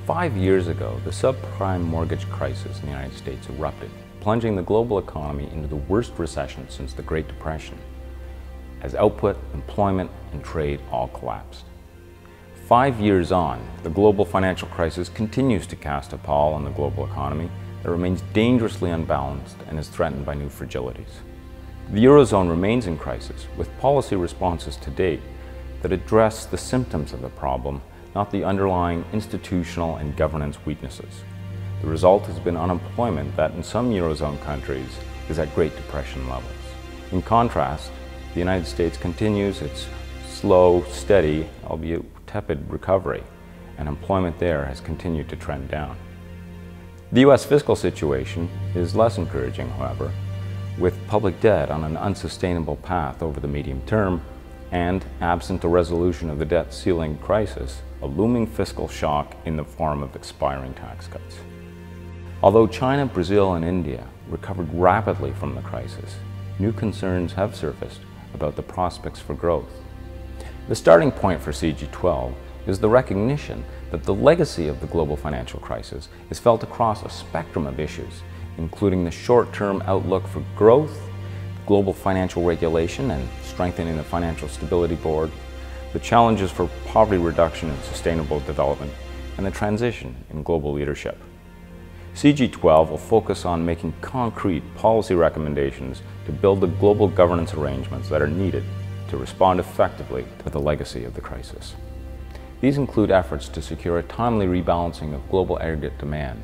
5 years ago, the subprime mortgage crisis in the United States erupted, plunging the global economy into the worst recession since the Great Depression, as output, employment, and trade all collapsed. 5 years on, the global financial crisis continues to cast a pall on the global economy that remains dangerously unbalanced and is threatened by new fragilities. The Eurozone remains in crisis, with policy responses to date that address the symptoms of the problem, not the underlying institutional and governance weaknesses. The result has been unemployment that in some Eurozone countries is at Great Depression levels. In contrast, the United States continues its slow, steady, albeit tepid recovery, and employment there has continued to trend down. The U.S. fiscal situation is less encouraging, however, with public debt on an unsustainable path over the medium term, and, absent a resolution of the debt ceiling crisis, a looming fiscal shock in the form of expiring tax cuts. Although China, Brazil, and India recovered rapidly from the crisis, new concerns have surfaced about the prospects for growth. The starting point for CIGI'12 is the recognition that the legacy of the global financial crisis is felt across a spectrum of issues, including the short-term outlook for growth, global financial regulation and strengthening the Financial Stability Board, the challenges for poverty reduction and sustainable development, and the transition in global leadership. CIGI'12 will focus on making concrete policy recommendations to build the global governance arrangements that are needed to respond effectively to the legacy of the crisis. These include efforts to secure a timely rebalancing of global aggregate demand,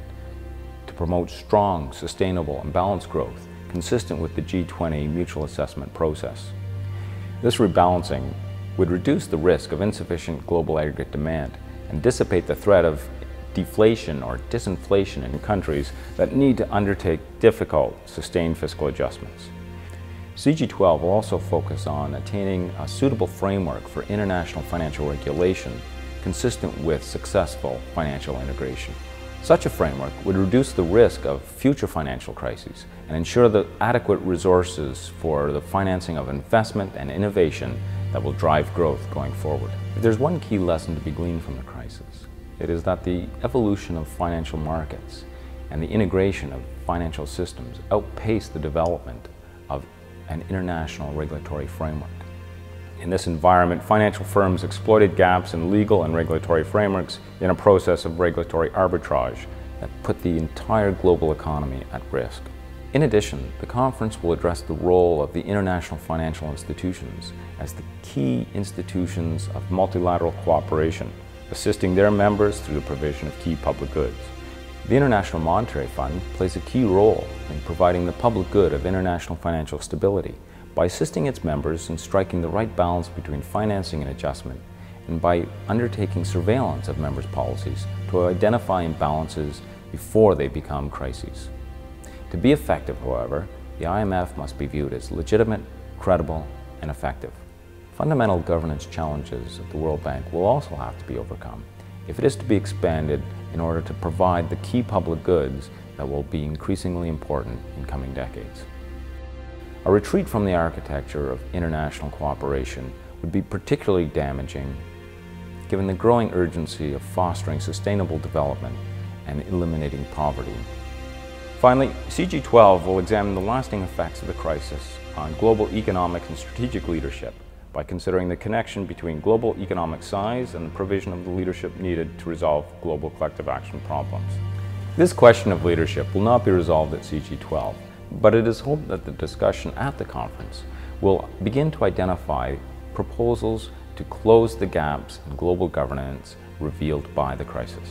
to promote strong, sustainable, and balanced growth consistent with the G20 mutual assessment process. This rebalancing would reduce the risk of insufficient global aggregate demand and dissipate the threat of deflation or disinflation in countries that need to undertake difficult, sustained fiscal adjustments. CIGI'12 will also focus on attaining a suitable framework for international financial regulation consistent with successful financial integration. Such a framework would reduce the risk of future financial crises and ensure the adequate resources for the financing of investment and innovation that will drive growth going forward. If there's one key lesson to be gleaned from the crisis, it is that the evolution of financial markets and the integration of financial systems outpaced the development of an international regulatory framework. In this environment, financial firms exploited gaps in legal and regulatory frameworks in a process of regulatory arbitrage that put the entire global economy at risk. In addition, the conference will address the role of the international financial institutions as the key institutions of multilateral cooperation, assisting their members through the provision of key public goods. The International Monetary Fund plays a key role in providing the public good of international financial stability by assisting its members in striking the right balance between financing and adjustment, and by undertaking surveillance of members' policies to identify imbalances before they become crises. To be effective, however, the IMF must be viewed as legitimate, credible, and effective. Fundamental governance challenges at the World Bank will also have to be overcome if it is to be expanded in order to provide the key public goods that will be increasingly important in coming decades. A retreat from the architecture of international cooperation would be particularly damaging given the growing urgency of fostering sustainable development and eliminating poverty. Finally, CIGI'12 will examine the lasting effects of the crisis on global economic and strategic leadership by considering the connection between global economic size and the provision of the leadership needed to resolve global collective action problems. This question of leadership will not be resolved at CIGI'12, but it is hoped that the discussion at the conference will begin to identify proposals to close the gaps in global governance revealed by the crisis.